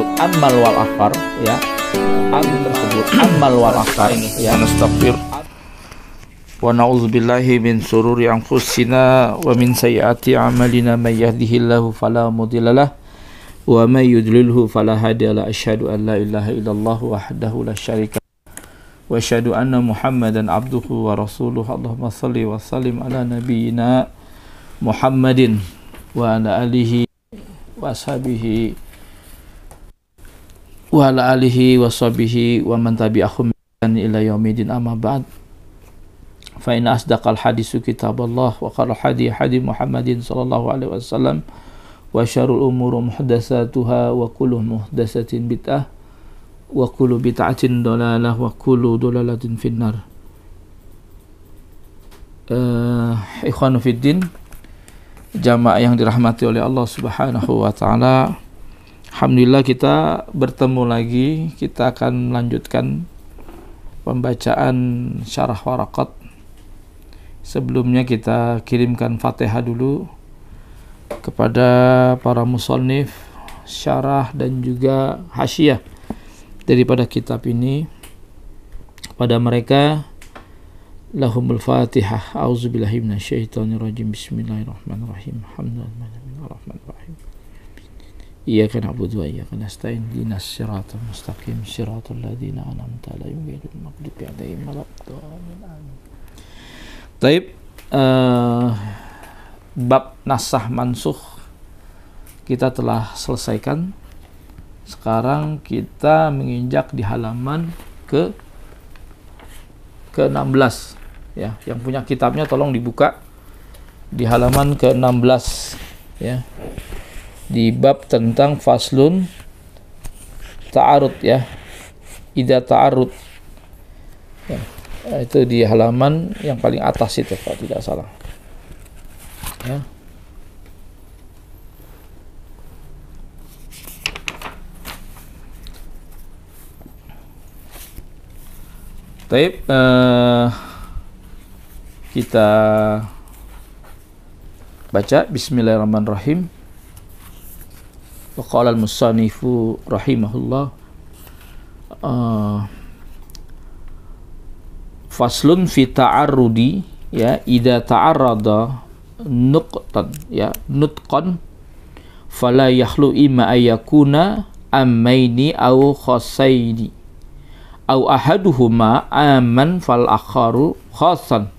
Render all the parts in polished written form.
tersebut amal wal akhar, ya, an tersebut amal wal akhar, ya, nastagfir wa na'udzubillahi min sururi anfusina wa min sayyiati a'malina, may yahdihillahu fala mudhillalah wa may yudlilhu fala hadiyalah. Asyhadu an la ilaha illallah wahdahu la syarika wa asyhadu anna Muhammadan abduhu wa rasuluhu. Allahumma shalli wa sallim ala nabiyyina Muhammadin wa ala alihi wa ashabihi wa ala alihi wa sahbihi wa man tabi'ahum ila yaumidin, amma ba'd. Fa inna asdaqal hadisu kitaballah wa khairal hadi hadi Muhammadin sallallahu alaihi wasallam wa syarrul umuri muhdatsatuha wa kullu muhdatsatin bid'ah wa kullu bid'atin dhalalah wa kullu dhalalatin finnar. Ikhwanu fiddin, jamaah yang dirahmati oleh Allah Subhanahu wa taala. Alhamdulillah kita bertemu lagi. Kita akan melanjutkan pembacaan syarah waraqat. Sebelumnya kita kirimkan Fatihah dulu kepada para musannif, syarah dan juga hasyiah daripada kitab ini. Pada mereka lahumul Fatihah. A'udzubillahi minasyaitonirrajim. Bismillahirrahmanirrahim. Alhamdulillahirrahmanirrahim. Iyyaka na'budu wa iyyaka nasta'in. Ihdinas siratal mustaqim. Siratal ladzina an'amta 'alaihim ghairil maghdubi 'alaihim waladdallin. Amin. Taib, bab nasah mansukh kita telah selesaikan. Sekarang kita menginjak di halaman ke-16, ya. Yang punya kitabnya tolong dibuka di halaman ke-16, ya. Di bab tentang faslun ta'arud, ya. Idza ta'arud. Ya. Itu di halaman yang paling atas itu, kalau tidak salah, ya. Baik, kita baca Bismillahirrahmanirrahim. Wa qala al-musannifu rahimahullah, faslun fi ta'arrudi, ya, idza ta'arrada nuqtan, ya, nutqan fala yakhlu imma ayakuna ammaini aw khassaini aw ahaduhuma amman fal akharu khassan,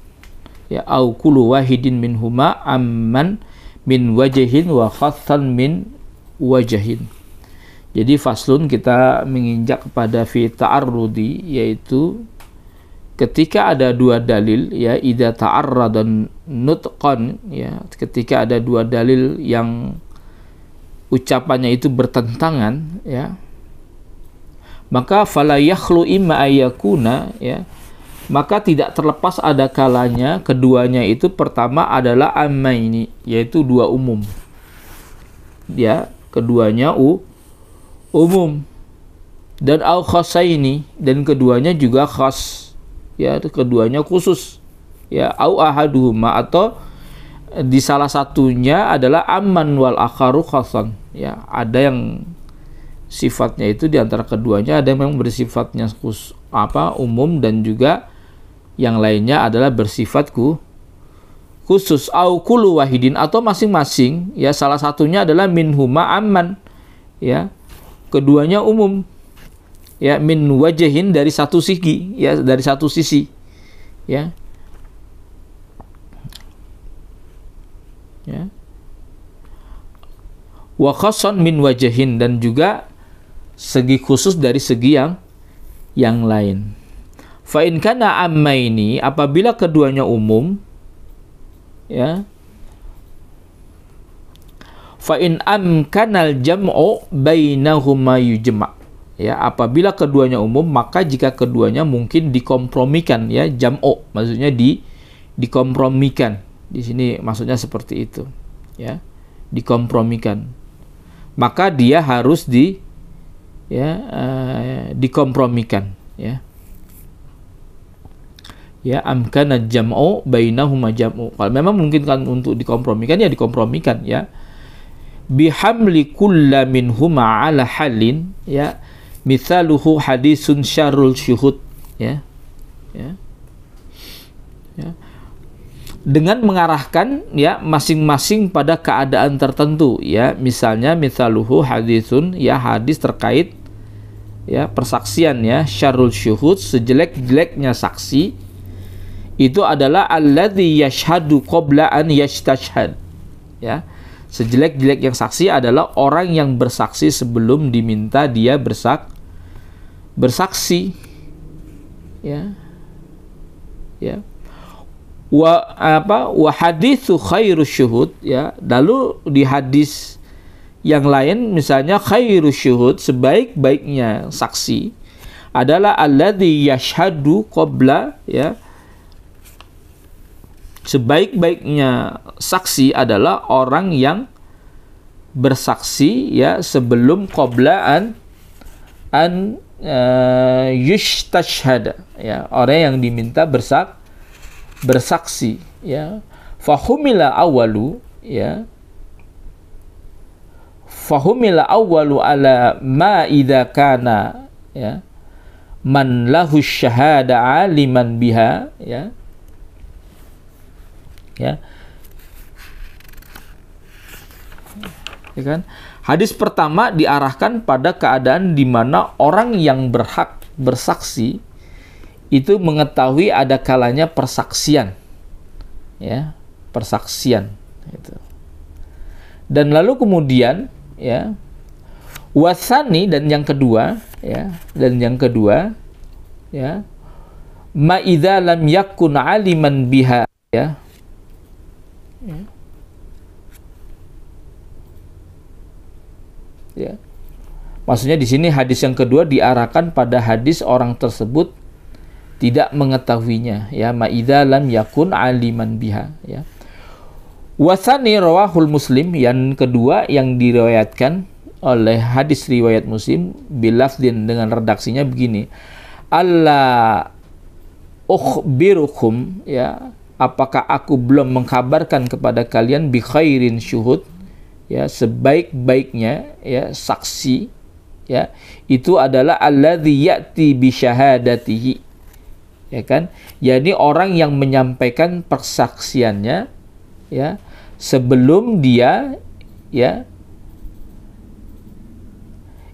ya, aw kullu wahidin minhuma amman min wajhin wa khassan min wajhin. Jadi faslun kita menginjak kepada fi ta'arrudi, yaitu ketika ada dua dalil, ya, idza ta'arrada nutqan, ya, ketika ada dua dalil yang ucapannya itu bertentangan, ya, maka fala yakhlu imma ayakuna, ya, maka tidak terlepas ada kalanya keduanya itu pertama adalah ammaini, yaitu dua umum, ya, keduanya umum, dan au khassaini, dan keduanya juga khas, ya, keduanya khusus, ya, au ahaduhuma, atau di salah satunya adalah amman wal akharu khassan, ya, ada yang sifatnya itu di antara keduanya ada yang memang bersifatnya umum, dan juga yang lainnya adalah bersifat khusus. Au kullu wahidin, atau masing-masing, ya, salah satunya adalah minhuma amman, ya, keduanya umum, ya, min wajhin, dari satu segi, ya, dari satu sisi, ya, ya, wa khassan min wajhin, dan juga segi khusus dari segi yang lain. Fa in kana ammaini, apabila keduanya umum, ya, fa in amkanal jam'u bainahuma yujma', ya, apabila keduanya umum, maka jika keduanya mungkin dikompromikan, ya, jam'u maksudnya dikompromikan. Di sini maksudnya seperti itu, ya, dikompromikan, maka dia harus dikompromikan, ya. Ya, amkana jam'u bainahuma jam'u. Kalau memang mungkin kan untuk dikompromikan, ya dikompromikan, ya. bihamli kulla minhuma ala halin, ya, mithaluhu hadisun syarrul syuhud, ya, ya, ya, dengan mengarahkan, ya, masing-masing pada keadaan tertentu, ya, misalnya mithaluhu hadisun, ya, hadis terkait, ya, persaksian, ya, syarrul syuhud, sejelek-jeleknya saksi itu adalah alladzi yashhadu qabla an yastashhad, ya, sejelek-jelek yang saksi adalah orang yang bersaksi sebelum diminta dia bersaksi, ya, ya. Wa haditsu khairu syuhud, ya, lalu di hadis yang lain misalnya khairu syuhud, sebaik-baiknya saksi adalah alladzi yashhadu qabla, ya, sebaik-baiknya saksi adalah orang yang bersaksi, ya, sebelum qabla an yustashhada, ya, orang yang diminta bersaksi, ya. Fahumila awalu, ya, fahumila awalu ala ma idza kana, ya, man lahu syahada aliman biha, ya, ya, ya kan? Hadis pertama diarahkan pada keadaan di mana orang yang berhak bersaksi itu mengetahui ada kalanya persaksian, ya, persaksian itu. Dan lalu kemudian, ya, wasani, dan yang kedua, ya, ya, ma idza lam yakun aliman biha, ya, ya, ya. Maksudnya di sini hadis yang kedua diarahkan pada hadis orang tersebut tidak mengetahuinya, ya, ma'idza lam yakun aliman biha, ya. Wasani rawahul Muslim, yang kedua yang diriwayatkan oleh hadis riwayat Muslim bilafdin, dengan redaksinya begini, alla ukhbirukum, ya, apakah aku belum mengkabarkan kepada kalian bi khairin syuhud, ya, sebaik-baiknya, ya, saksi, ya, itu adalah alladzi ya'ti bi syahadatihi, ya kan, yakni orang yang menyampaikan persaksiannya, ya, sebelum dia, ya,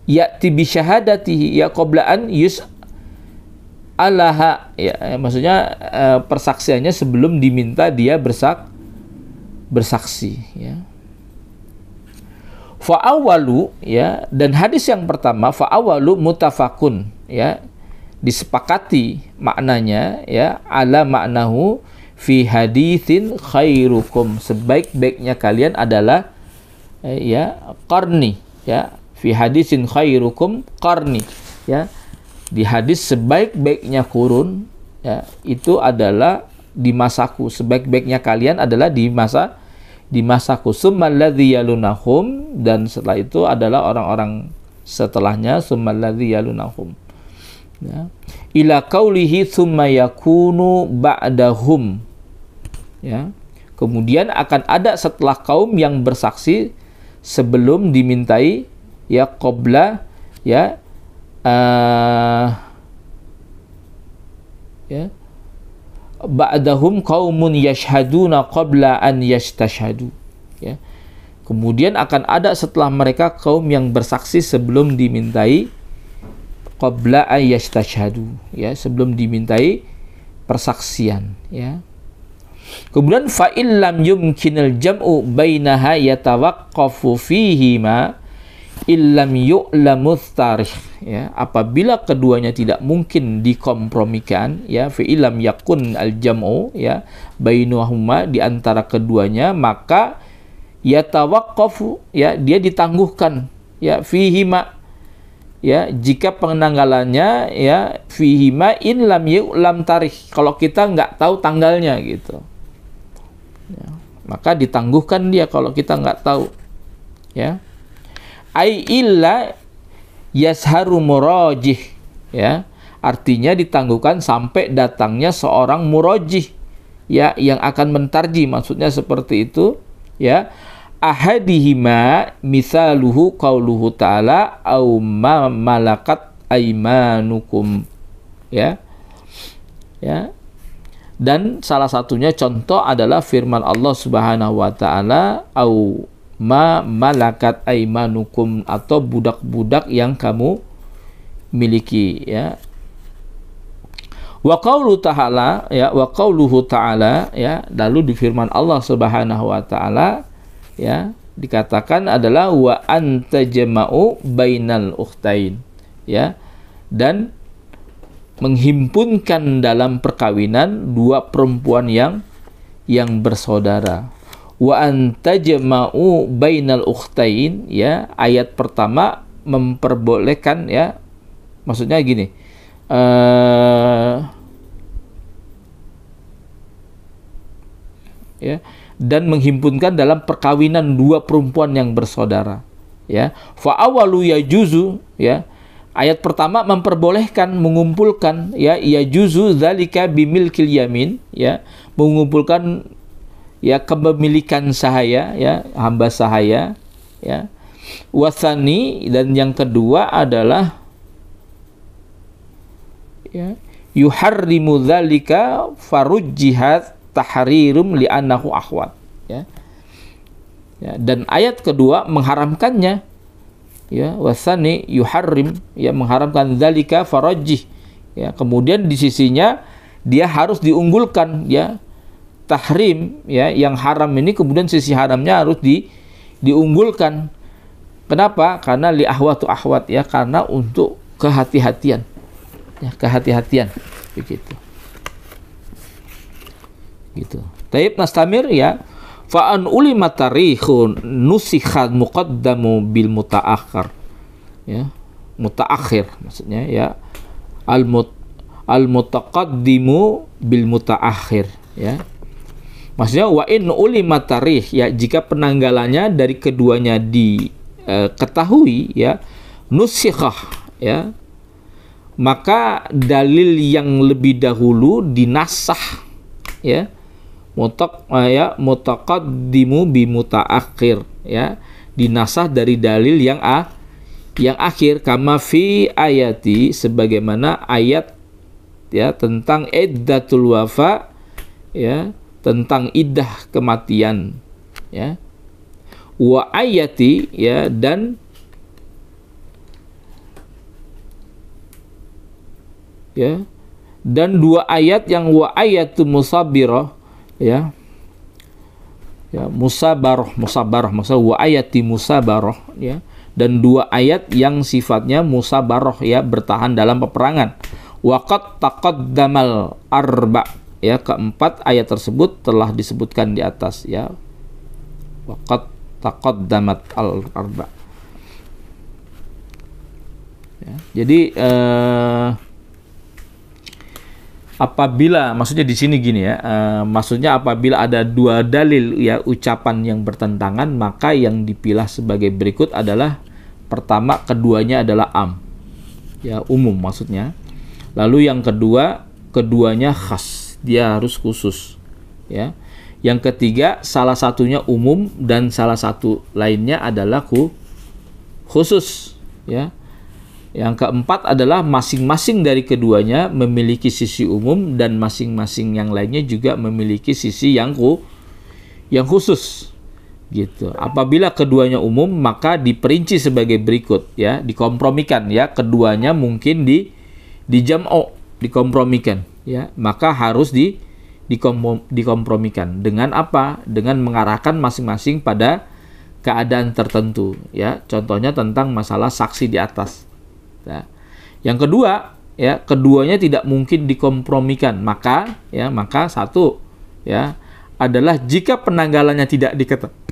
ya'ti bi syahadatihi, ya, qabla an yus'alaha, ya, maksudnya persaksiannya sebelum diminta dia bersaksi, ya. Fa'awalu, ya, dan hadis yang pertama fa'awalu mutafakun, ya, disepakati maknanya, ya, ala maknahu fi haditsin khairukum, sebaik-baiknya kalian adalah, ya, qarni, ya, fi haditsin khairukum qarni, ya, di hadis sebaik-baiknya kurun, ya, itu adalah di masaku, sebaik-baiknya kalian adalah di masaku, summal ladzi yalunahum, dan setelah itu adalah orang-orang setelahnya, summal ladzi yalunahum, ya, ila qaulihi tsumma yakunu ba'dahum, ya, kemudian akan ada setelah kaum yang bersaksi sebelum dimintai, ya, qabla, ya, ya, ba'dahum qaumun yashhaduna qabla an yastashhadu, ya, kemudian akan ada setelah mereka kaum yang bersaksi sebelum dimintai qabla an yastashhadu, ya, sebelum dimintai persaksian, ya. Kemudian fa illam yumkinal jam'u bainaha yatawaqqafu fihi ma illam yu'lamu tarikh, ya, apabila keduanya tidak mungkin dikompromikan, ya, fa illam yakun al jam'u, ya, bainahuma, di antara keduanya, maka yatawaqqafu, ya, dia ditangguhkan, ya, fihi ma, ya, jika penanggalannya, ya, fihi ma in lam yu'lam tarikh, kalau kita nggak tahu tanggalnya, gitu, ya, maka ditangguhkan dia kalau kita nggak tahu, ya. Ai illa yasharu murajih, ya, artinya ditangguhkan sampai datangnya seorang murajih, ya, yang akan mentarji, maksudnya seperti itu, ya, ahadihima misaluhu qauluhu ta'ala au ma malakat aimanukum, ya. Ya. Dan salah satunya contoh adalah firman Allah Subhanahu wa taala au ma malakat aimanukum, atau budak-budak yang kamu miliki, ya. Wa qaulu ta'ala, ya, wa qauluhu ta'ala, ya, lalu di firman Allah Subhanahu wa taala, ya, dikatakan adalah wa antajma'u bainal ukhtain, ya, dan menghimpunkan dalam perkawinan dua perempuan yang bersaudara. Wa antajma'u bainal ukhtain, ya, ayat pertama memperbolehkan, ya, maksudnya gini, ya, dan menghimpunkan dalam perkawinan dua perempuan yang bersaudara, ya. Fa awalu yajuzu, ya, ayat pertama memperbolehkan mengumpulkan, ya, yajuzu dzalika bimilkil yamin, ya, mengumpulkan, ya, kepemilikan sahaya, ya, hamba sahaya, ya. Wasani, dan yang kedua adalah, ya, yuharrimu dzalika farujjihat tahrirum li'annahu akhwat, ya. Ya, dan ayat kedua mengharamkannya, ya, wasani yuharrim, ya, mengharamkan dzalika farajjih, ya, kemudian di sisinya dia harus diunggulkan, ya, tahrim, ya, yang haram ini kemudian sisi haramnya harus diunggulkan. Kenapa? Karena li ahwatu ahwat, ya, karena untuk kehati-hatian, ya, kehati-hatian, begitu. Gitu. Taib nastamir, ya. Fa'an ulima tarikhun nusikhat muqaddamu bil mutaakhir, ya, mutaakhir maksudnya, ya, al mutaqaddimu bil mutaakhir, ya, maksudnya wa in ulima tarikh, ya, jika penanggalannya dari keduanya diketahui, ya, nusikhah, ya, maka dalil yang lebih dahulu dinasah, ya, mutaqaddimu bi mutaakhir, ya, dinasah dari dalil yang akhir, kama fi ayati, sebagaimana ayat, ya, tentang iddatul wafa, ya, tentang iddah kematian, ya. Wa ayati, ya, dan, ya, dan dua ayat yang wa ayatu musabirah, ya, ya, musabarah, maksudnya wa ayati musabarah, ya, dan dua ayat yang sifatnya musabarah, ya, bertahan dalam peperangan. Waqad taqaddamal arba, ya, keempat ayat tersebut telah disebutkan di atas, ya. Waqad taqaddamat al arba, ya, jadi apabila, maksudnya di sini gini, ya, maksudnya apabila ada dua dalil, ya, ucapan yang bertentangan, maka yang dipilah sebagai berikut adalah pertama, keduanya adalah ya, umum maksudnya. Lalu yang kedua, keduanya khas, dia harus khusus, ya. Yang ketiga, salah satunya umum dan salah satu lainnya adalah khusus, ya. Yang keempat adalah masing-masing dari keduanya memiliki sisi umum dan masing-masing yang lainnya juga memiliki sisi yang khusus, gitu. Apabila keduanya umum, maka diperinci sebagai berikut, ya, dikompromikan, ya, keduanya mungkin dijam'u, dikompromikan, ya, maka harus dikompromikan dengan apa? Dengan mengarahkan masing-masing pada keadaan tertentu, ya. Contohnya tentang masalah saksi di atas. Nah, yang kedua, ya, keduanya tidak mungkin dikompromikan, maka satu, ya, adalah jika penanggalannya tidak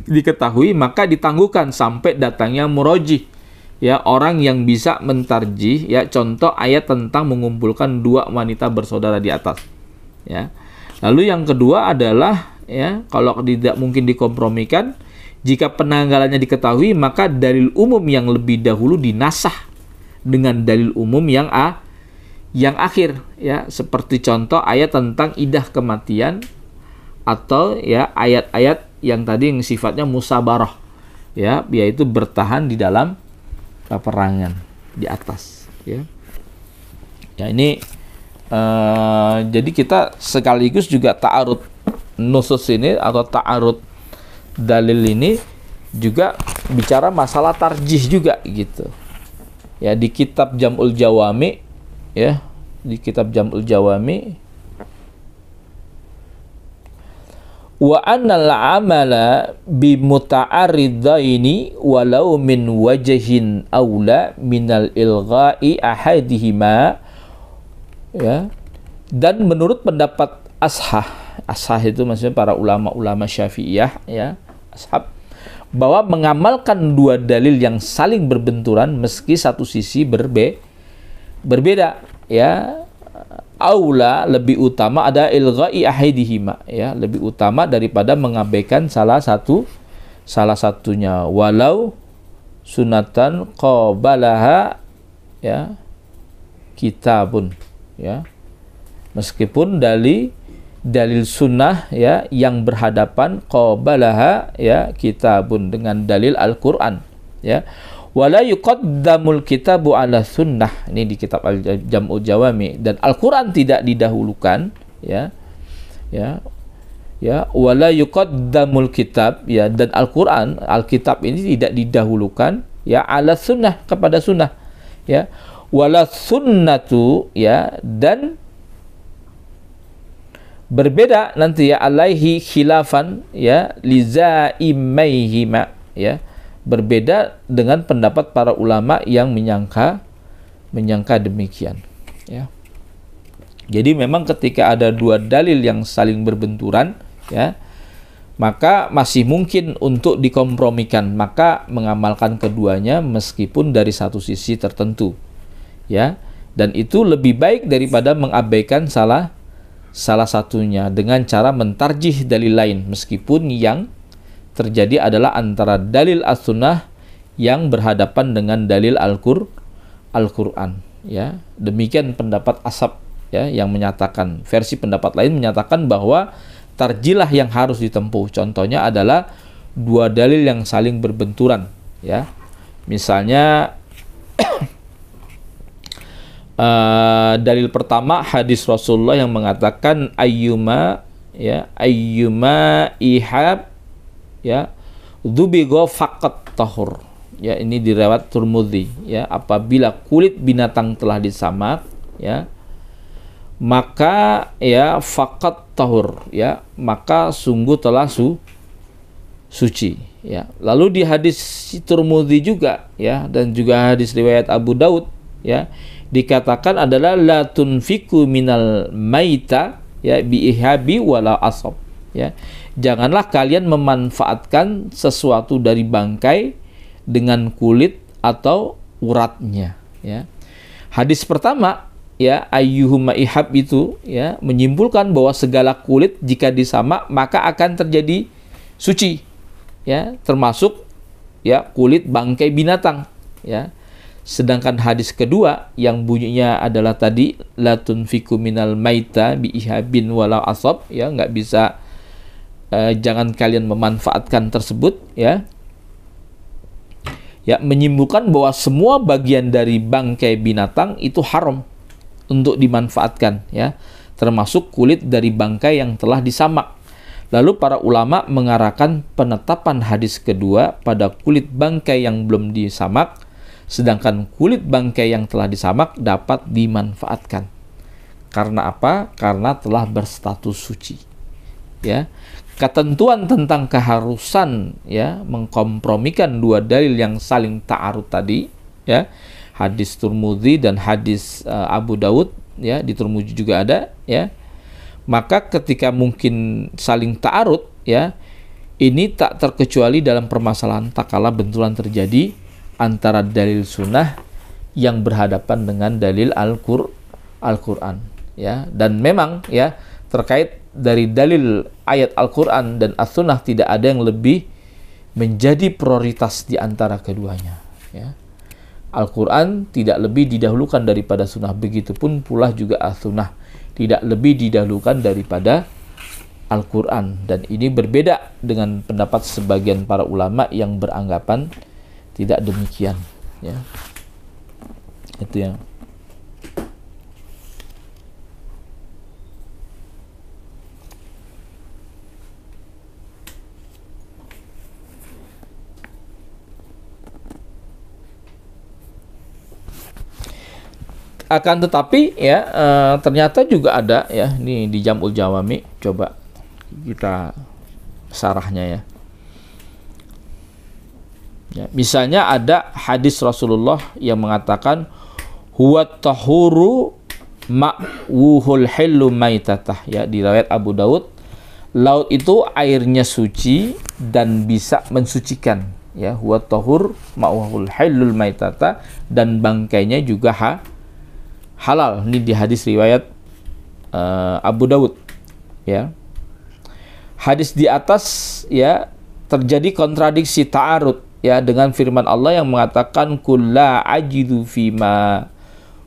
diketahui, maka ditangguhkan sampai datangnya murajih, ya, orang yang bisa mentarjih, ya, contoh ayat tentang mengumpulkan dua wanita bersaudara di atas, ya. Lalu yang kedua adalah, ya, kalau tidak mungkin dikompromikan, jika penanggalannya diketahui, maka dalil umum yang lebih dahulu dinasah dengan dalil umum yang akhir, ya, seperti contoh ayat tentang iddah kematian, atau, ya, ayat-ayat yang tadi yang sifatnya musabarah, ya, yaitu bertahan di dalam peperangan di atas, ya. Ya, ini jadi kita sekaligus juga ta'arud nusus ini atau ta'arud dalil ini juga bicara masalah tarjih juga gitu. Ya, di kitab Jam'ul Jawami, ya, di kitab Jam'ul Jawami, wa annal amala bi muta'arridaini walau min wajhin aula minal ilgha'i ahadihima, ya. Dan menurut pendapat ashah itu maksudnya para ulama-ulama Syafi'iyah, ya, ashab, bahwa mengamalkan dua dalil yang saling berbenturan meski satu sisi berbeda, ya, aula, lebih utama, ada ilgha'i ahadihima, ya, lebih utama daripada mengabaikan salah satunya, walau sunatan qabalaha, ya, kitabun, ya, meskipun dalil sunnah, ya, yang berhadapan qabalaha, ya, kitabun, dengan dalil Al-Qur'an, ya. Wala yuqaddamul kitabu ala sunnah, ini di kitab Jam'ul Jawami, dan Al-Qur'an tidak didahulukan, ya. Ya. Ya, wala yuqaddamul kitab, ya, dan Al-Qur'an, Alkitab ini tidak didahulukan, ya, ala sunnah, kepada sunnah, ya. Wala sunnatu, ya, dan berbeda nanti, ya, alaihi khilafan, ya, lizaimaihima, ya, berbeda dengan pendapat para ulama yang menyangka demikian, ya. Jadi memang ketika ada dua dalil yang saling berbenturan, ya, maka masih mungkin untuk dikompromikan, maka mengamalkan keduanya meskipun dari satu sisi tertentu, ya, dan itu lebih baik daripada mengabaikan salah satunya dengan cara mentarjih dalil lain, meskipun yang terjadi adalah antara dalil as-sunnah yang berhadapan dengan dalil Al-Qur'an, ya. Demikian pendapat ashab, ya, yang menyatakan, versi pendapat lain menyatakan bahwa tarjilah yang harus ditempuh. Contohnya adalah dua dalil yang saling berbenturan, ya. Misalnya dalil pertama hadis Rasulullah yang mengatakan ayyuma ihab, ya, dzubigo faqat tahur, ya, ini diriwayat Tirmidzi, ya, apabila kulit binatang telah disamak, ya, maka, ya, faqat tahur, ya, maka sungguh telah suci, ya. Lalu di hadis Tirmidzi juga, ya, dan juga hadis riwayat Abu Daud, ya, dikatakan adalah la tunfiku minal maita, ya, bi ihabi wala asab, ya. Janganlah kalian memanfaatkan sesuatu dari bangkai dengan kulit atau uratnya, ya. Hadis pertama, ya, ayyuhuma ihab itu, ya, menyimpulkan bahwa segala kulit jika disamak maka akan terjadi suci, ya, termasuk, ya, kulit bangkai binatang, ya. Sedangkan hadis kedua yang bunyinya adalah tadi la tunfiku minal maita bi ihabin wala asab, ya, nggak bisa, jangan kalian memanfaatkan tersebut, ya, ya, menyimpulkan bahwa semua bagian dari bangkai binatang itu haram untuk dimanfaatkan, ya, termasuk kulit dari bangkai yang telah disamak. Lalu para ulama mengarahkan penetapan hadis kedua pada kulit bangkai yang belum disamak, sedangkan kulit bangkai yang telah disamak dapat dimanfaatkan. Karena apa? Karena telah berstatus suci, ya. Ketentuan tentang keharusan, ya, mengkompromikan dua dalil yang saling ta'arud tadi, ya, hadis Tirmidzi dan hadis Abu Daud, ya, di Tirmidzi juga ada, ya. Maka ketika mungkin saling ta'arud, ya, ini tak terkecuali dalam permasalahan tatkala benturan terjadi antara dalil sunnah yang berhadapan dengan dalil Al-Qur'an, ya. Dan memang, ya, terkait dari dalil ayat Al-Qur'an dan As-Sunnah tidak ada yang lebih menjadi prioritas di antara keduanya, ya. Al-Qur'an tidak lebih didahulukan daripada sunnah, begitupun pula juga As-Sunnah tidak lebih didahulukan daripada Al-Quran, dan ini berbeda dengan pendapat sebagian para ulama yang beranggapan tidak demikian, ya. Itu yang akan tetapi ya ternyata juga ada ya, ini di Jam'ul Jawami, coba kita sarahnya ya. Ya, misalnya ada hadis Rasulullah yang mengatakan huwa tahuru ma'wuhul hillu maitatah, ya, di riwayat Abu Daud, laut itu airnya suci dan bisa mensucikan, ya, huwa tahur ma'wuhul hillul maitatah, dan bangkainya juga halal. Ini di hadis riwayat Abu Daud, ya. Hadis di atas ya terjadi kontradiksi, ta'arud, ya, dengan firman Allah yang mengatakan kulla ajidu fima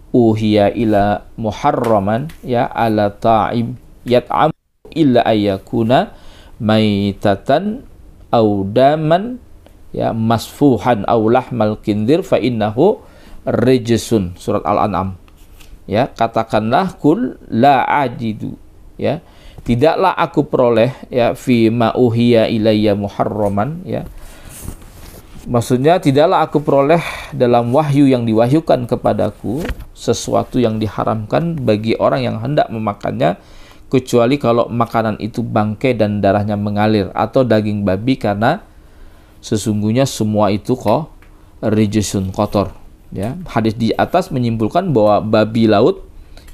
uhiya ila muharraman, ya, ala ta'im yat'am illa ayyakuna maitatan aw daman, ya, masfuhan aw lahmal kindir fa innahu rijsun. Surat Al-An'am. Ya, katakanlah kul la ajidu, ya, tidaklah aku peroleh, ya, fi ma uhiya ilayya muharraman, ya, maksudnya tidaklah aku peroleh dalam wahyu yang diwahyukan kepadaku sesuatu yang diharamkan bagi orang yang hendak memakannya, kecuali kalau makanan itu bangkai dan darahnya mengalir, atau daging babi, karena sesungguhnya semua itu rijsun, kotor. Ya, hadis di atas menyimpulkan bahwa babi laut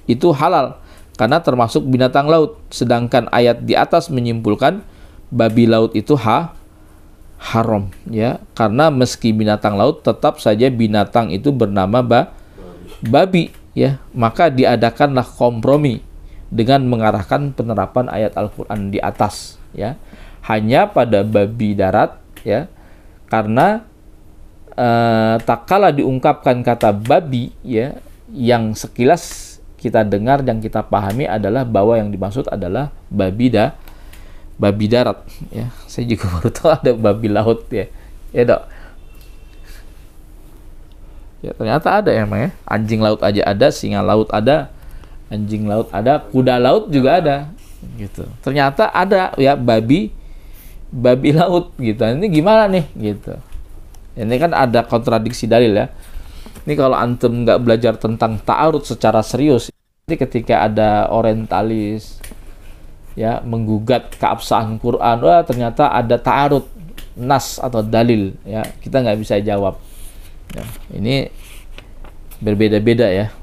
itu halal karena termasuk binatang laut, sedangkan ayat di atas menyimpulkan babi laut itu haram, ya, karena meski binatang laut tetap saja binatang itu bernama babi, ya. Maka diadakanlah kompromi dengan mengarahkan penerapan ayat Al-Qur'an di atas, ya, hanya pada babi darat, ya, karena tak kala diungkapkan kata babi, ya, yang sekilas kita dengar dan kita pahami adalah bahwa yang dimaksud adalah babi darat, ya. Saya juga baru tahu ada babi laut, ya, ya dok. Ya, ternyata ada emang, ya. Anjing laut aja ada, singa laut ada, anjing laut ada, kuda laut juga ada, gitu. Ternyata ada, ya, babi laut, gitu. Ini gimana nih, gitu. Ini kan ada kontradiksi dalil, ya. Ini kalau antum nggak belajar tentang ta'arud secara serius, nanti ketika ada orientalis, ya, menggugat keabsahan Quran, wah ternyata ada ta'arud nas atau dalil, ya, kita nggak bisa jawab. Ya, ini berbeda-beda, ya.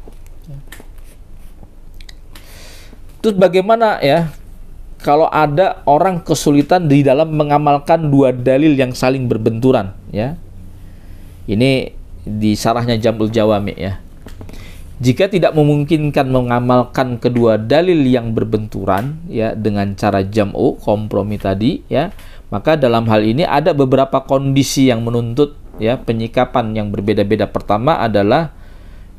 Terus bagaimana, ya, kalau ada orang kesulitan di dalam mengamalkan dua dalil yang saling berbenturan, ya? Ini di sarahnya Jam'ul Jawami, ya. Jika tidak memungkinkan mengamalkan kedua dalil yang berbenturan, ya, dengan cara jam'u, kompromi tadi, ya, maka dalam hal ini ada beberapa kondisi yang menuntut, ya, penyikapan yang berbeda-beda. Pertama adalah,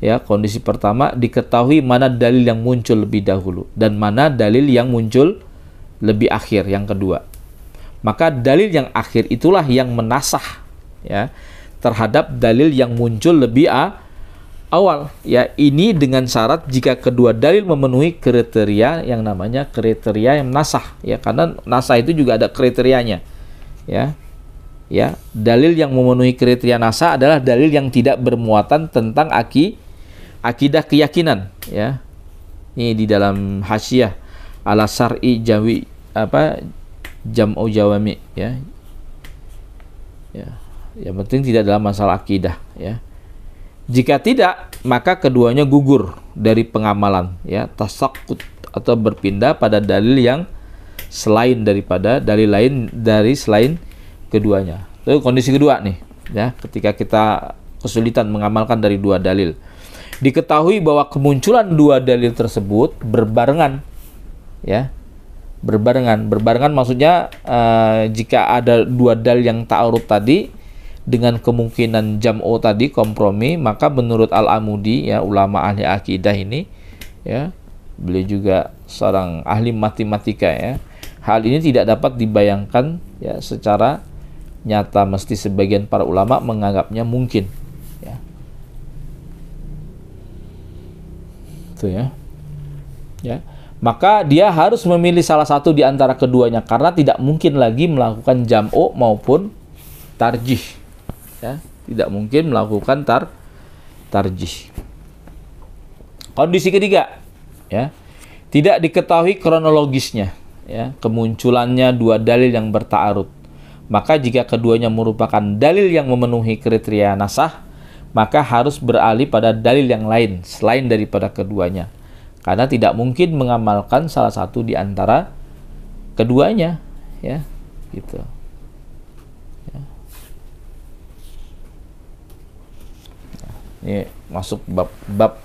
ya, kondisi pertama diketahui mana dalil yang muncul lebih dahulu dan mana dalil yang muncul lebih akhir, yang kedua. Maka dalil yang akhir itulah yang menasah, ya, terhadap dalil yang muncul lebih awal, ya. Ini dengan syarat jika kedua dalil memenuhi kriteria yang namanya kriteria yang nasah, ya, karena nasah itu juga ada kriterianya, ya. Ya, dalil yang memenuhi kriteria nasah adalah dalil yang tidak bermuatan tentang akidah keyakinan, ya. Ini di dalam Hasyiah ala Syar'i Jam'u Jawami, ya. Ya. Yang penting tidak dalam masalah akidah, ya. Jika tidak, maka keduanya gugur dari pengamalan, ya, tasakkut atau berpindah pada dalil yang selain daripada dalil lain dari selain keduanya. Itu kondisi kedua nih, ya, ketika kita kesulitan mengamalkan dari dua dalil. Diketahui bahwa kemunculan dua dalil tersebut berbarengan, ya. Berbarengan maksudnya jika ada dua dalil yang ta'arud tadi dengan kemungkinan jam'u tadi, kompromi, maka menurut Al-Amudi, ya, ulama ahli akidah ini, ya, beliau juga seorang ahli matematika, ya, Hal ini tidak dapat dibayangkan ya secara nyata, mesti sebagian para ulama menganggapnya mungkin ya. Itu ya. Ya. Maka dia harus memilih salah satu di antara keduanya karena tidak mungkin lagi melakukan jam'u maupun tarjih. Ya, tidak mungkin melakukan tarjih. Kondisi ketiga, ya. Tidak diketahui kronologisnya, ya, kemunculannya dua dalil yang bertaarud. Maka jika keduanya merupakan dalil yang memenuhi kriteria nasah, maka harus beralih pada dalil yang lain selain daripada keduanya. Karena tidak mungkin mengamalkan salah satu di antara keduanya, ya, gitu. Ya. Ini masuk bab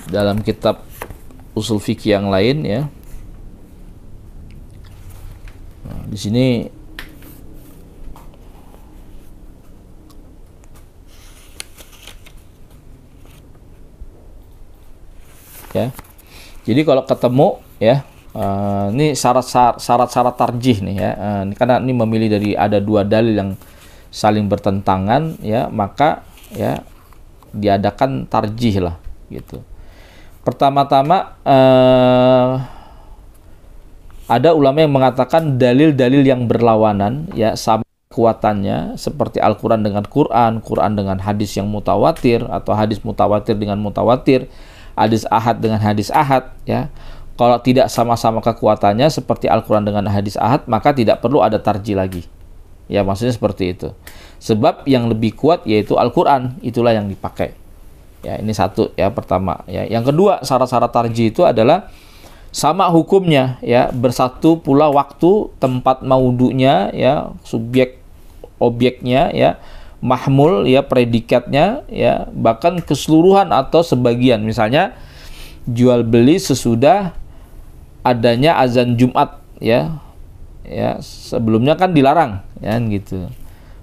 dalam kitab usul fikih yang lain ya. Nah, di sini ya. Jadi kalau ketemu ya, ini syarat-syarat tarjih nih ya. Ini karena ini memilih dari ada dua dalil yang saling bertentangan ya, maka ya diadakan tarjih lah gitu. Pertama-tama ada ulama yang mengatakan dalil-dalil yang berlawanan ya sama kekuatannya seperti Al-Quran dengan Quran, Quran dengan hadis yang mutawatir atau hadis mutawatir dengan mutawatir, hadis ahad dengan hadis ahad ya. Kalau tidak sama-sama kekuatannya seperti Al-Quran dengan hadis ahad, maka tidak perlu ada tarjih lagi. Ya, maksudnya seperti itu. Sebab yang lebih kuat yaitu Al-Quran, itulah yang dipakai. Ya, ini satu ya pertama ya. Yang kedua, syarat-syarat tarjih itu adalah sama hukumnya ya, bersatu pula waktu, tempat maudunya ya, subjek objeknya ya, mahmul ya, predikatnya ya, bahkan keseluruhan atau sebagian. Misalnya jual beli sesudah adanya azan Jumat ya. Ya, sebelumnya kan dilarang ya gitu.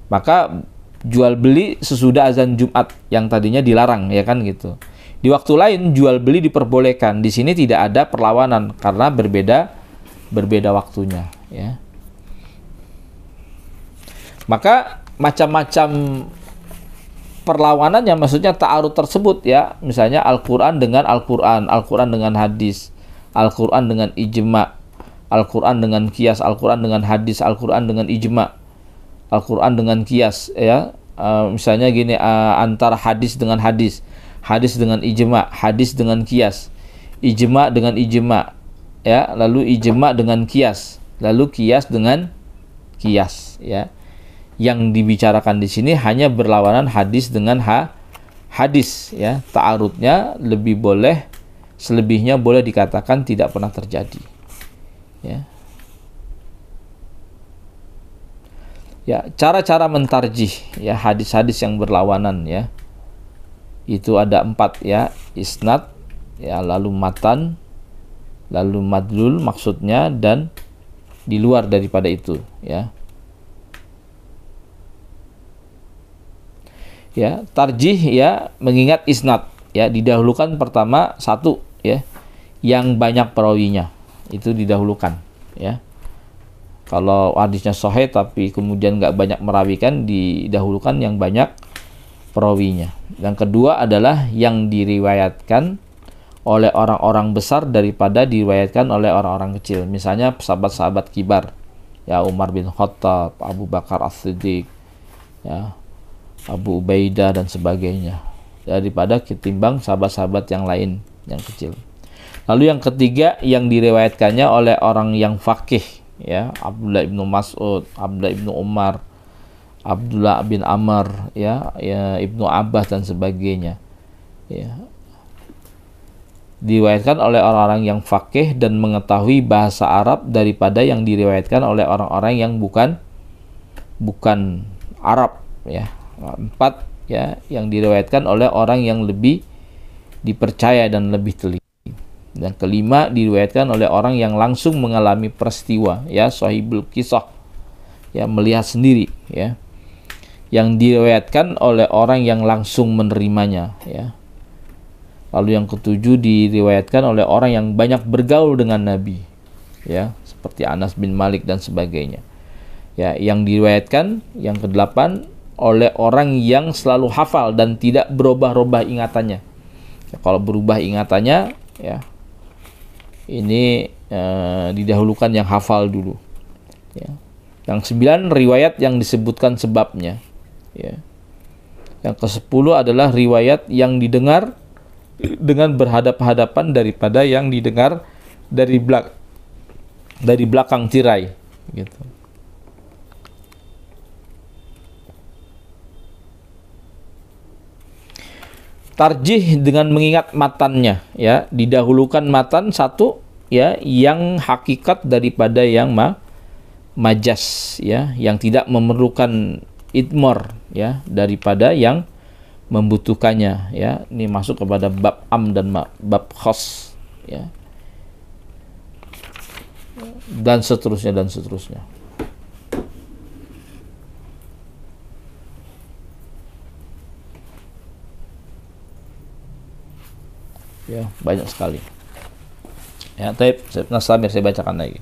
Maka jual beli sesudah azan Jumat yang tadinya dilarang ya kan gitu. Di waktu lain jual beli diperbolehkan. Di sini tidak ada perlawanan karena berbeda waktunya ya. Maka macam-macam perlawanan yang maksudnya ta'arud tersebut ya. Misalnya Al-Qur'an dengan Al-Qur'an, Al-Qur'an dengan hadis, Al-Qur'an dengan ijma', Al-Quran dengan kias, Al-Quran dengan hadis, Al-Quran dengan ijma', Al-Quran dengan kias ya. Misalnya gini, antara hadis dengan hadis, hadis dengan ijma', hadis dengan kias, ijma' dengan ijma' ya, lalu ijma' dengan kias, lalu kias dengan kias ya. Yang dibicarakan di sini hanya berlawanan hadis dengan hadis ya. Ta'arudnya lebih boleh, selebihnya boleh dikatakan tidak pernah terjadi. Ya. Ya, cara-cara mentarjih ya hadis-hadis yang berlawanan ya. Itu ada 4 ya, isnad ya, lalu matan, lalu madlul maksudnya, dan di luar daripada itu ya. Ya, tarjih ya mengingat isnad ya, didahulukan pertama satu ya yang banyak perawinya. Itu didahulukan ya. Kalau hadisnya sahih tapi kemudian nggak banyak merawikan, didahulukan yang banyak perawinya. Yang kedua adalah yang diriwayatkan oleh orang-orang besar daripada diriwayatkan oleh orang-orang kecil. Misalnya sahabat-sahabat kibar ya, Umar bin Khattab, Abu Bakar As-Siddiq ya, Abu Ubaidah dan sebagainya, daripada ketimbang sahabat-sahabat yang lain yang kecil. Lalu yang ketiga yang diriwayatkannya oleh orang yang faqih ya, Abdullah bin Mas'ud, Abdullah bin Umar, Abdullah bin Amr ya, Ibnu Abbas dan sebagainya ya. Diriwayatkan oleh orang-orang yang faqih dan mengetahui bahasa Arab daripada yang diriwayatkan oleh orang-orang yang bukan Arab ya. 4 ya yang diriwayatkan oleh orang yang lebih dipercaya dan lebih teliti. Dan kelima diriwayatkan oleh orang yang langsung mengalami peristiwa ya, sahibul kisah ya, melihat sendiri ya. Yang diriwayatkan oleh orang yang langsung menerimanya ya. Lalu yang ketujuh diriwayatkan oleh orang yang banyak bergaul dengan Nabi, ya, seperti Anas bin Malik dan sebagainya. Ya, yang diriwayatkan yang kedelapan oleh orang yang selalu hafal dan tidak berubah-ubah ingatannya. Ya, kalau berubah ingatannya, ya, ini didahulukan yang hafal dulu. Ya. Yang 9 riwayat yang disebutkan sebabnya. Ya. Yang ke-10 adalah riwayat yang didengar dengan berhadap-hadapan daripada yang didengar dari belakang tirai, gitu. Tarjih dengan mengingat matannya, ya, didahulukan matan satu, ya, yang hakikat daripada yang majas, ya, yang tidak memerlukan idmar, ya, daripada yang membutuhkannya, ya. Ini masuk kepada bab am dan bab khas, ya, dan seterusnya dan seterusnya. Ya, banyak sekali. Ya, tapi saya bacakan lagi.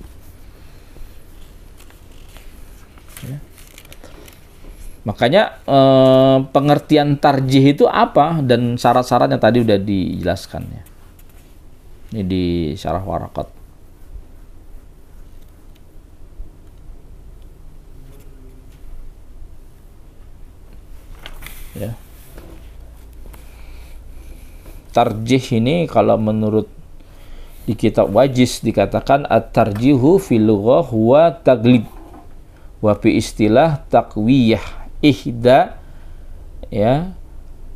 Ya. Makanya pengertian tarjih itu apa dan syarat-syaratnya tadi udah dijelaskan, ya. Ini di syarah Waraqat. Ya. Tarjih ini kalau menurut di kitab Wajiz dikatakan at-tarjihu fil lughah huwa taglib wa fi istilah taqwiyah ihda, ya,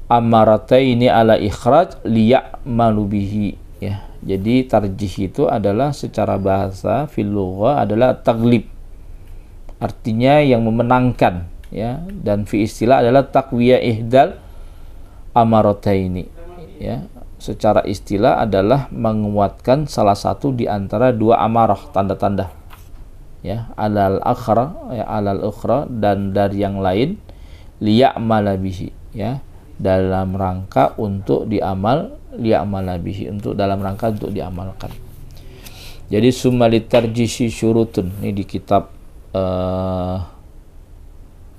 amarataini ala ikhraj liya'malu bihi, ya. Jadi tarjih itu adalah secara bahasa fil lughah adalah taglib, artinya yang memenangkan, ya, dan fi istilah adalah taqwiyah ihdal amarataini, ya. Secara istilah adalah menguatkan salah satu di antara dua amarah, tanda-tanda, ya, alal akhra, ya, alal ukhra, dan dari yang lain, liya'mala bihi, ya, dalam rangka untuk liya'mala bihi, untuk dalam rangka untuk diamalkan. Jadi summa litarjihi syurutun, ini di kitab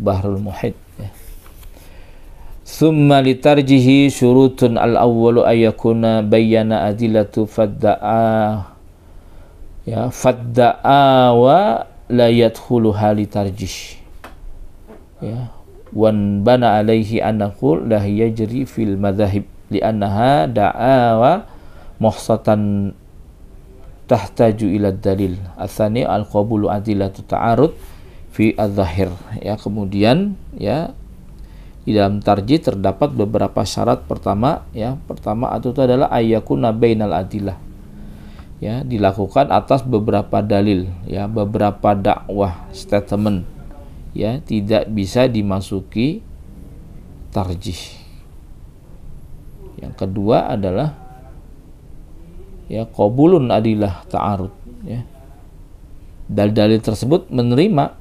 Bahrul Muhit, ya. Summa litarjihi syurutun al-awwalu ayyakuna bayyana adillatu fadda'a, ya, fadda'a wa la yadkhulu hali tarjih, ya, wan bana alaihi annahu la yajri fil madhahib li'annaha da'awa muhsatan tahtaju ila dalil atsani al-qabulu adillatu ta'arud fi adh-dhahir, ya. Kemudian, ya, di dalam tarjih terdapat beberapa syarat. Pertama itu adalah ayyakuna bainal adillah, ya, dilakukan atas beberapa dalil, ya, beberapa dakwah statement, ya, tidak bisa dimasuki tarjih. Yang kedua adalah, ya, qabulun adillah ta'arud, ya, dalil-dalil tersebut menerima,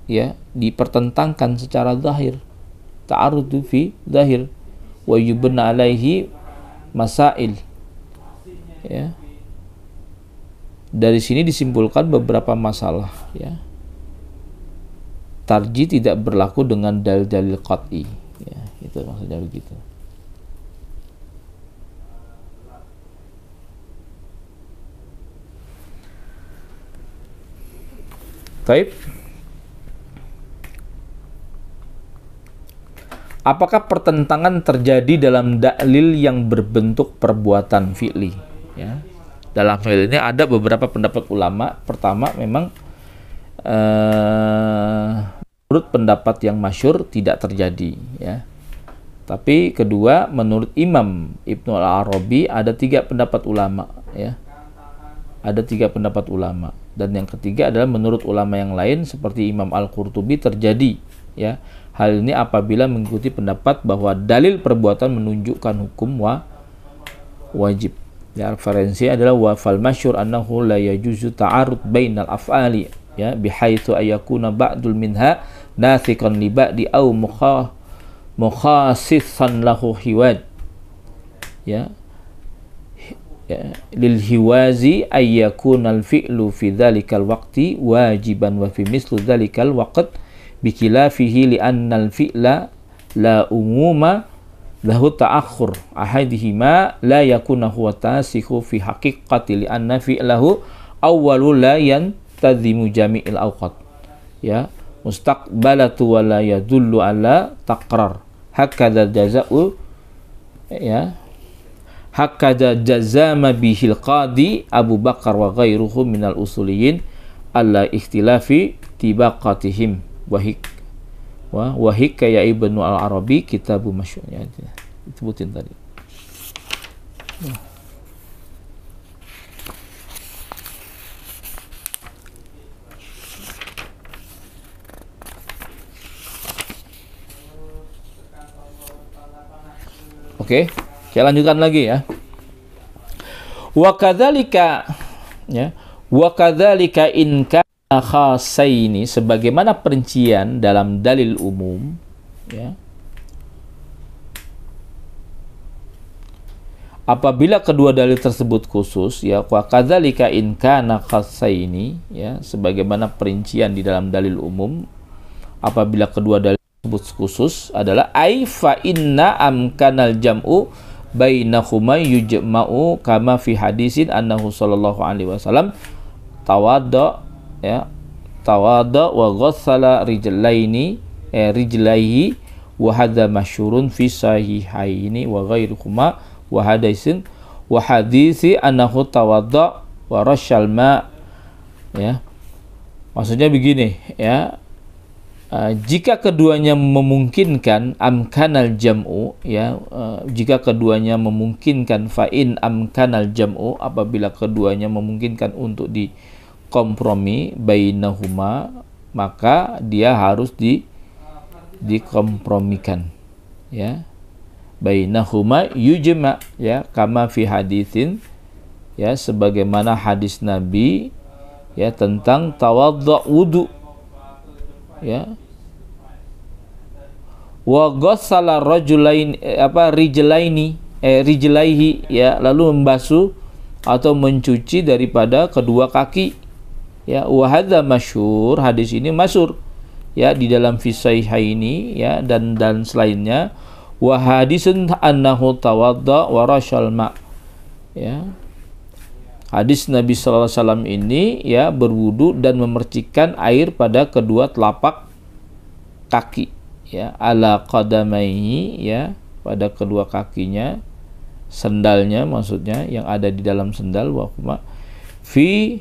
ya, dipertentangkan secara zahir, ta'arud fi zahir, wa yubna alaihi masail, ya. Dari sini disimpulkan beberapa masalah, ya. Tarjih tidak berlaku dengan dalil-dalil qat'i, ya, itu maksudnya begitu. Taib. Apakah pertentangan terjadi dalam dalil yang berbentuk perbuatan fi'li, ya? Dalam hal ini ada beberapa pendapat ulama. Pertama, memang menurut pendapat yang masyhur tidak terjadi, ya. Tapi kedua, menurut Imam Ibnu Al-Arabi ada 3 pendapat ulama, ya. Ada 3 pendapat ulama. Dan yang ketiga adalah menurut ulama yang lain seperti Imam Al-Qurtubi terjadi, ya. Hal ini apabila mengikuti pendapat bahwa dalil perbuatan menunjukkan hukum wajib. Ya, referensi adalah wa fal masyhur annahu la yajuzu ta'arud bainal af'ali, ya, bihaitsu ayakuna ba'dul minha nathiqan li ba'di aw mukhassisan lahu hiwaj, ya. ya, lil hiwazi ayyakuna al fi'lu fi dzalikal waqti wajiban wa fi mislu dzalikal waqt bikilafihi li anna al fi'la la umuma lahu ta'akhur ahadihima la yakuna huwa tasikhu fi haqiqati li anna fi'lahu awwalu la yantazimu jami'il awqat ya mustaqbalatu wa la yadullu ala taqrar hakadha jaza'u ya hakadha jazama bihil qadi Abu Bakar wa ghairuhu minal usuliyin alla ikhtilafi tibaqatihim wa hikaya Ibnu al-Arabi kitabu masyhur ya, disebutin tadi. Oke, saya lanjutkan lagi ya. Wa kadzalika ya, wa kadzalika in kana khasaini, sebagaimana perincian dalam dalil umum ya. Apabila kedua dalil tersebut khusus ya, wa kadzalika in kana khasaini ya, sebagaimana perincian di dalam dalil umum apabila kedua dalil khusus adalah ai fa inna amkanal jam'u bainahuma yujma'u kama fi hadisin annahu sallallahu alaihi wasallam tawadda ya tawadda wa ghassala rijlaihi wa hadza masyhurun fi sahihaini wa ghairuhuma wa hadisi annahu tawadda wa rasyal ma ya, maksudnya begini ya. Jika keduanya memungkinkan amkanal jam'u ya, jika keduanya memungkinkan fa'in amkanal jam'u, apabila keduanya memungkinkan untuk dikompromi bainahuma, maka dia harus dikompromikan ya, bainahuma yujma ya, kama fi hadisin ya, sebagaimana hadis Nabi ya tentang tawaddu wudu ya, wa ghassala rajulain rijlaihi ya, lalu membasuh atau mencuci daripada kedua kaki ya, wa hadza masyhur, hadis ini masyhur ya di dalam fisaihaini ya, dan selainnya, wa hadisun annahu tawadda wa rasyal ma ya, hadis Nabi sallallahu alaihi wasallam ini ya berwudu dan memercikkan air pada kedua telapak kaki ya, ala qadamaihi ya, pada kedua kakinya, sendalnya maksudnya yang ada di dalam sendal, wa kuma fi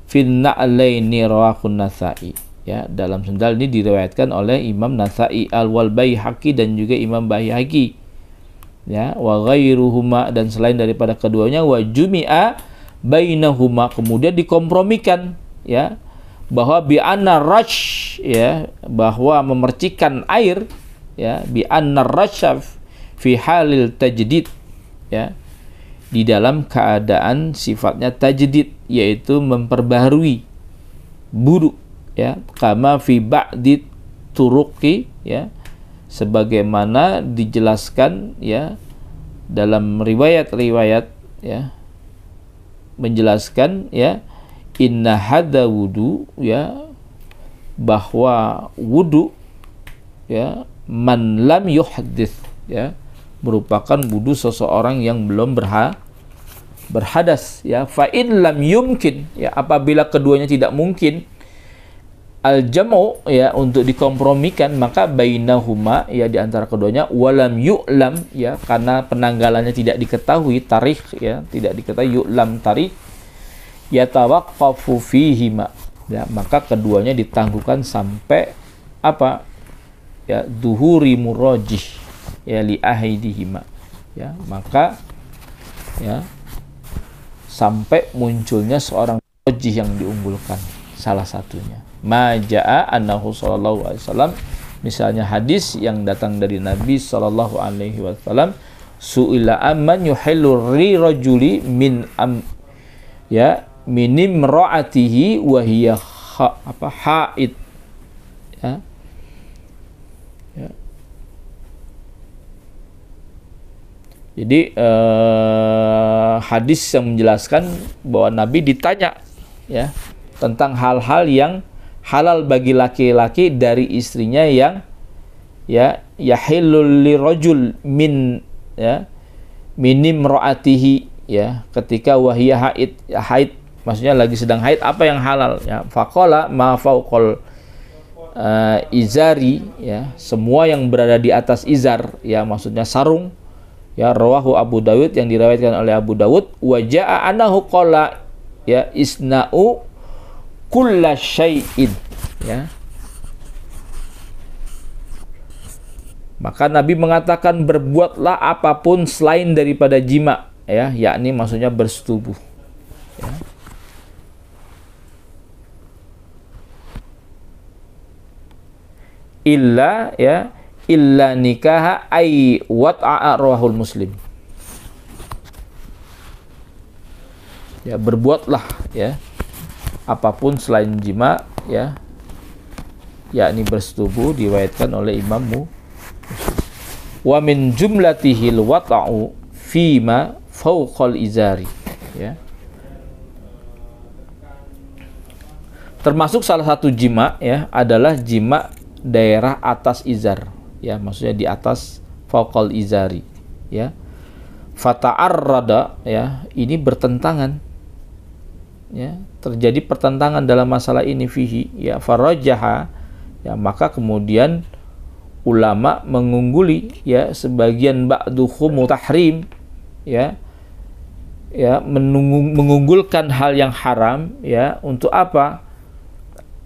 na'laini rawahun Nasa'i ya, dalam sendal ini diriwayatkan oleh Imam Nasa'i al-wal Baihaqi dan juga Imam Baihaqi ya, wa ghairuhuma, dan selain daripada keduanya, wa jumi'a bainahuma, kemudian dikompromikan ya, bahwa bi anna rash ya, bahwa memercikan air ya, bi anna rasy fi halil tajdid ya, di dalam keadaan sifatnya tajdid, yaitu memperbaharui wudu ya, kama fi ba'di turuqi ya, sebagaimana dijelaskan ya dalam riwayat-riwayat ya, menjelaskan ya, inna hadza wudu ya, bahwa wudu ya, man lam yuhaddits ya, merupakan wudu seseorang yang belum berhadas ya, fa in lam yumkin ya, apabila keduanya tidak mungkin al jam'u ya, untuk dikompromikan, maka bainahuma ya, di antara keduanya, walam yu'lam ya, karena penanggalannya tidak diketahui, tarikh ya, tidak diketahui, yu'lam tarikh, yatawaqqafu fihima ya, maka keduanya ditangguhkan sampai apa ya, duhuri murajih ya, li ahidihima ya, maka ya sampai munculnya seorang murajih yang diunggulkan salah satunya. Maja'a annahu sallallahu alaihi wasallam, misalnya hadis yang datang dari Nabi sallallahu alaihi wasallam, su'ila amman yuhillu rirajuli min ya minim ra'atihi wa hiya haid ya. Ya. Jadi hadis yang menjelaskan bahwa Nabi ditanya ya tentang hal-hal yang halal bagi laki-laki dari istrinya yang ya yahillul lirajul min ya minim ro'atihi ya ketika wahiyah haid maksudnya lagi sedang haid, apa yang halal ya, faqala ma fauqal izari ya, semua yang berada di atas izar ya, maksudnya sarung ya, rawahu Abu Dawud, yang diriwayatkan oleh Abu Dawud, wa jaa anahu qala ya isna'u kulla syai'in ya. Maka Nabi mengatakan berbuatlah apapun selain daripada jima ya, yakni maksudnya bersetubuh ya. Illa ya illa nikaha ay wat'a, rawahul Muslim. Ya, berbuatlah ya apapun selain jima ya, yakni bersetubuh, diriwayatkan oleh Imam Muslim. Wa min jumlatihil wata'u fima fawqal izari ya. Termasuk salah satu jima ya adalah jima daerah atas izar ya, maksudnya di atas fawqal izari ya. Fata'arrada ya, ini bertentangan ya, terjadi pertentangan dalam masalah ini fihi ya, farajaha ya, maka kemudian ulama mengungguli ya sebagian ba'duhum tahrim ya, ya mengunggulkan hal yang haram ya, untuk apa?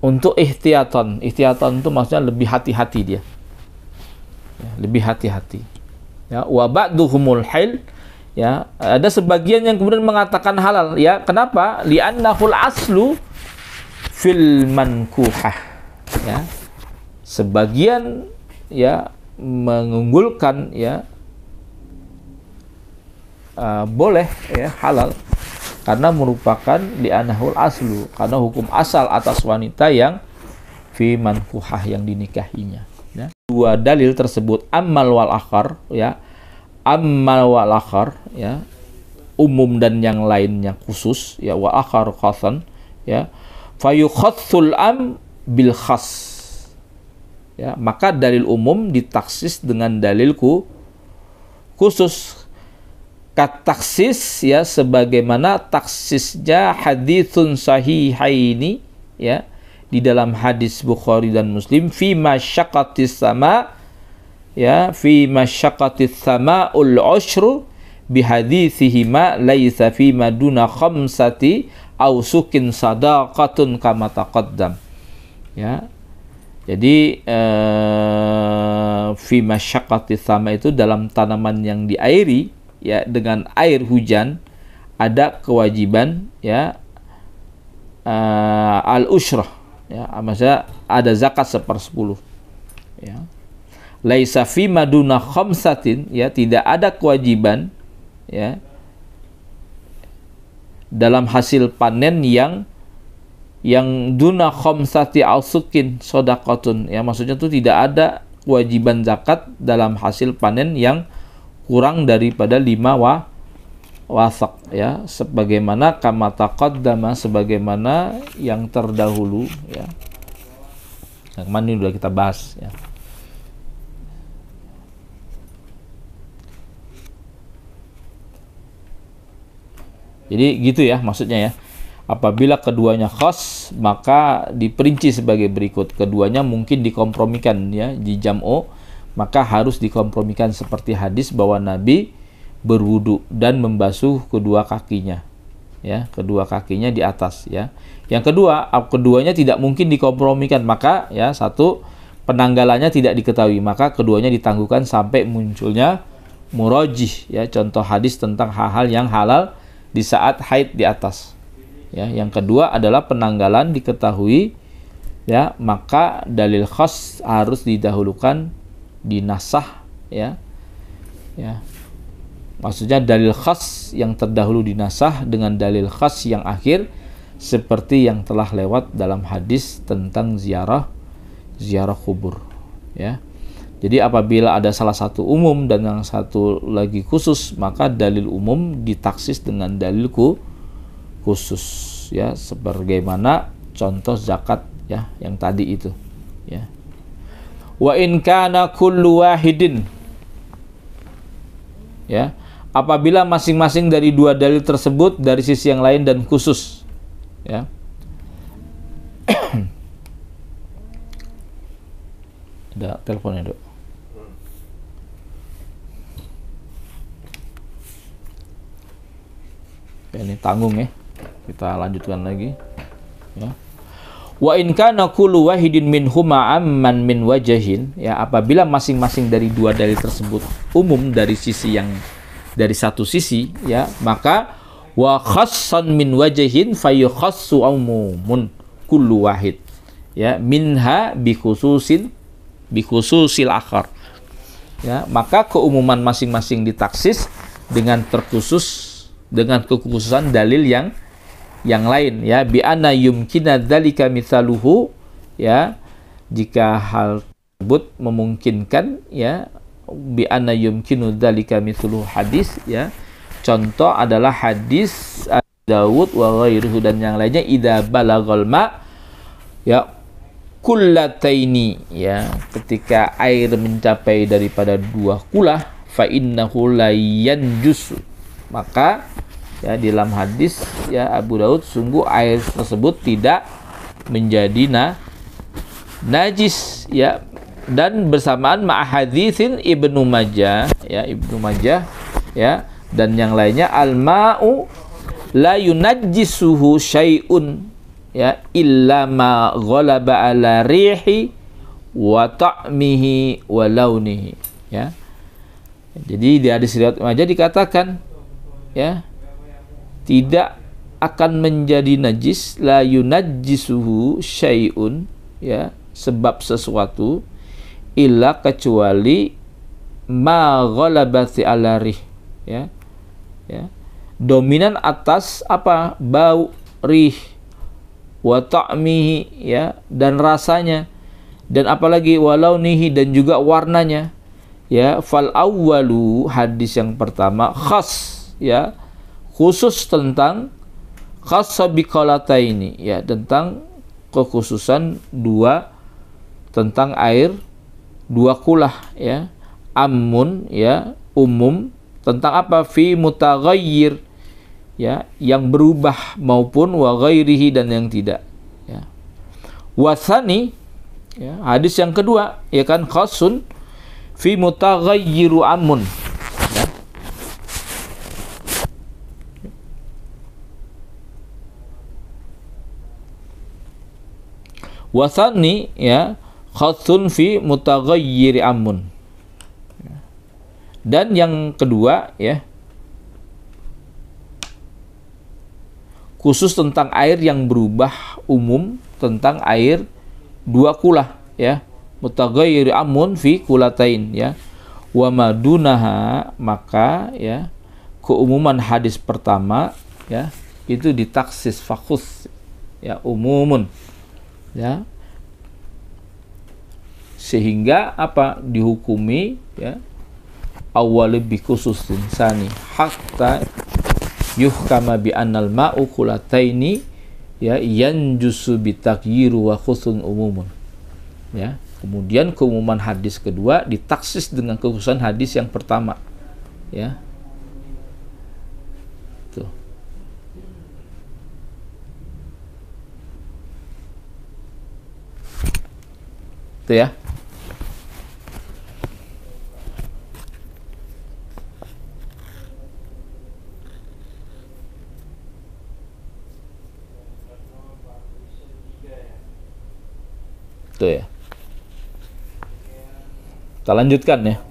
Untuk ihtiyatan. Ihtiyatan itu maksudnya lebih hati-hati dia ya, lebih hati-hati ya. Wa ba'duhumul hil ya, ada sebagian yang kemudian mengatakan halal ya, kenapa? Li'annahul aslu fil mankuhah ya, sebagian ya mengunggulkan ya boleh ya halal karena merupakan li'annahul aslu, karena hukum asal atas wanita yang fi mankuhah, yang dinikahinya ya. Dua dalil tersebut ammal wal akhar ya, ammal wal akhar ya umum dan yang lainnya khusus ya, wa akhar khasan ya, fayukhathul am bil khas ya, maka dalil umum ditaksis dengan dalilku khusus. Kataksis ya, sebagaimana taksisnya haditsun sahihaini ya, di dalam hadis Bukhari dan Muslim, fi masyaqqatis sama ya, fi masyaqqatis sama'ul ushru bi haditsihima laisa fi maduna khamsati aw sukin sadaqatun kama taqaddam ya. Jadi fi masyaqqatis sama itu dalam tanaman yang diairi ya dengan air hujan, ada kewajiban ya al-ushrah ya, maksudnya ada zakat 1/10 ya. Laisa fi maduna khamsatin ya, tidak ada kewajiban ya dalam hasil panen yang duna khamsati ausukin shadaqatun ya, maksudnya itu tidak ada kewajiban zakat dalam hasil panen yang kurang daripada 5 wasak ya, sebagaimana kama taqaddama, sebagaimana yang terdahulu ya, yang mana ini sudah kita bahas ya. Jadi gitu ya maksudnya ya. Apabila keduanya khas, maka diperinci sebagai berikut. Keduanya mungkin dikompromikan ya, di jam'o, maka harus dikompromikan seperti hadis bahwa Nabi berwudu dan membasuh kedua kakinya ya, kedua kakinya di atas ya. Yang kedua, keduanya tidak mungkin dikompromikan, maka ya satu, penanggalannya tidak diketahui, maka keduanya ditangguhkan sampai munculnya murajih ya, contoh hadis tentang hal-hal yang halal di saat haid di atas ya. Yang kedua adalah penanggalan diketahui ya, maka dalil khas harus didahulukan, dinasah ya. Ya. Maksudnya dalil khas yang terdahulu dinasah dengan dalil khas yang akhir, seperti yang telah lewat dalam hadis tentang ziarah kubur ya. Jadi apabila ada salah satu umum dan yang satu lagi khusus, maka dalil umum ditaksis dengan dalil khusus, ya, sebagaimana contoh zakat, ya, yang tadi itu, ya. Wa in kana kullu wahidin, ya, apabila masing-masing dari dua dalil tersebut dari sisi yang lain dan khusus, ya. Ada teleponnya, Dok. Ya, ini tanggung, ya. Kita lanjutkan lagi, ya. Wa in kana kullu wahidin minhuma amman min wajhin, ya, apabila masing-masing dari dua dalil tersebut umum dari sisi yang dari satu sisi, ya, maka wa khassan min wajhin fayukhassu umumun kullu wahid, ya, minha bi khususil akhar, ya, maka keumuman masing-masing ditaksis dengan terkhusus dengan kekhususan dalil yang lain, ya, bi anna yumkina dzalika mitsaluhu, ya, jika hal tersebut memungkinkan, ya, bi anna yumkinu dzalika mitsluhu hadis, ya, contoh adalah hadis Daud wa ghairuhu dan yang lainnya, idza balagal ma, ya, kullataini, ya, ketika air mencapai daripada 2 kulah, fa innahu la yanjus, maka, ya, di dalam hadis, ya, Abu Daud, sungguh air tersebut tidak menjadi najis, ya, dan bersamaan ma'ahaditsin Ibnu Majah, ya, ya, dan yang lainnya, al-ma'u la yunajjisuhu syai'un, ya, illa ma ghalaba ala rihi wa ta'mihi wa launihi, ya. Jadi di hadis riwayat Majah dikatakan, ya, tidak akan menjadi najis, la yunajjisuhu syai'un, ya, sebab sesuatu, illa kecuali ma ghalabati ala rih, ya, ya, dominan atas apa? Bau, rih, wa ta'mihi, ya, dan rasanya, dan apalagi walaunihi, dan juga warnanya, ya. Fal awwalu, hadis yang pertama, khas, ya, khusus tentang khassa biqalataini, ya, tentang kekhususan tentang air 2 kulah, ya. Amun, ya, umum tentang apa? Fi mutaghayyir, ya, yang berubah, maupun wa ghairihi, dan yang tidak, ya. Wasani, ya, hadis yang kedua, ya kan, khasun fi mutaghayyiru amun, ya. Wasani, ya, khasun fi mutaghayyiri amun, dan yang kedua, ya, khusus tentang air yang berubah, umum tentang air 2 kulah, ya, mutaghayyir amun fi kulatain, ya. Wa madunaha, maka, ya, keumuman hadis pertama, ya, itu ditaksis fakhus, ya, umumun, ya, sehingga apa? Dihukumi, ya, awal bi khususin sani hatta yuhkama bi annal ma'u kulataini, ya, yanjusu bitakyiru wa khusun umumun, ya. Kemudian keumuman hadis kedua ditaksis dengan kekhususan hadis yang pertama, ya. Tuh. Tuh, ya. Tuh, ya. Kita lanjutkan, ya.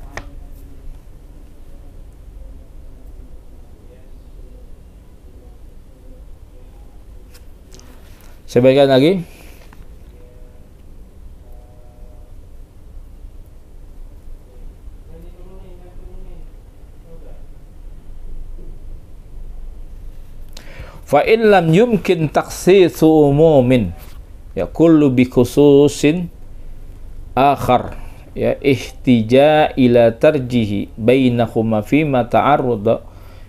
Saya bacakan lagi. Fa in lam yumkin takhsisu umumin, ya, kullu bi khususin akhar, ya ihtija ila tarjihi bainahuma fi ma ta'arrada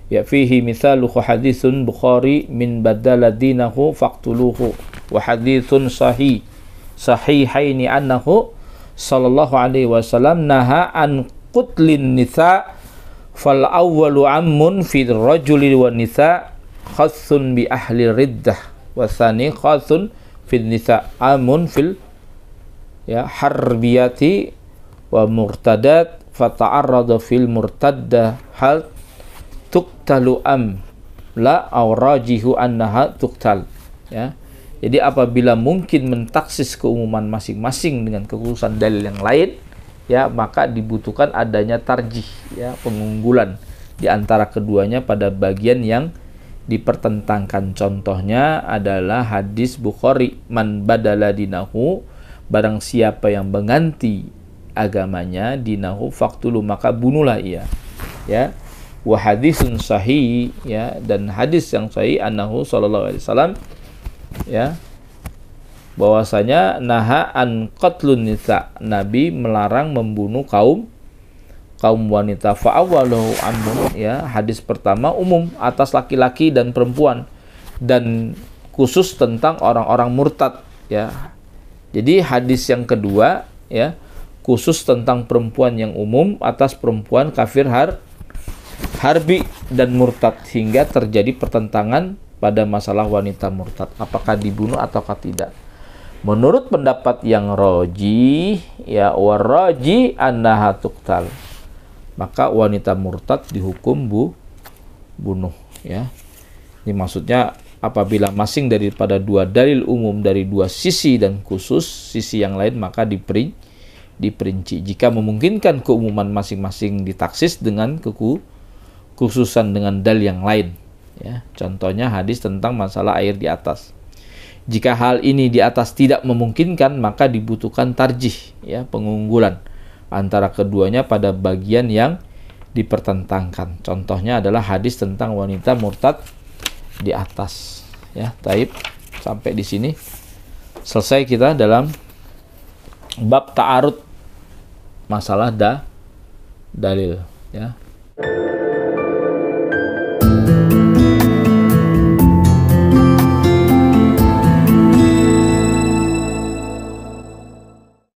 ya fihi mithaluhu haditsun Bukhari min badala dinahu faqtuluhu wa haditsun sahihaini annahu sallallahu alaihi wasallam naha an qutlin nisa fal awwalu ammun fi rajuli wa nisa khassun bi ahli riddah wa tsani khassun fi nisa amun fil ya harbiyati wa murtadat fata'arrada fil murtadda hal tuqtalu am la aw rajihu annaha tuqtal. Ya, jadi apabila mungkin mentaksis keumuman masing-masing dengan kekhususan dalil yang lain, ya maka dibutuhkan adanya tarjih, ya pengunggulan di antara keduanya pada bagian yang dipertentangkan. Contohnya adalah hadis Bukhari, man badala dinahu, barang siapa yang mengganti agamanya, dinahu faqtulu, maka bunuhlah ia. Ya, wa hadisun sahih, ya, dan hadis yang sahih annahu sallallahu alaihi wasallam, ya, bahwasanya naha an qatlun nisa, Nabi melarang membunuh kaum wanita. Fa awwaluhu amun, ya, hadis pertama umum atas laki-laki dan perempuan dan khusus tentang orang-orang murtad, ya. Jadi hadis yang kedua, ya, khusus tentang perempuan yang umum atas perempuan kafir harbi dan murtad, hingga terjadi pertentangan pada masalah wanita murtad apakah dibunuh ataukah tidak. Menurut pendapat yang roji, ya waraji annaha tuqtal, maka wanita murtad dihukum bunuh, ya. Ini maksudnya apabila masing daripada dua dalil umum dari dua sisi dan khusus sisi yang lain, maka diperinci. Jika memungkinkan keumuman masing-masing ditaksis dengan kekhususan dengan dalil yang lain, ya. Contohnya hadis tentang masalah air di atas. Jika hal ini di atas tidak memungkinkan, maka dibutuhkan tarjih, ya pengunggulan antara keduanya pada bagian yang dipertentangkan. Contohnya adalah hadis tentang wanita murtad di atas, ya. Taib, sampai di sini selesai kita dalam bab ta'arud, masalah dalil, ya.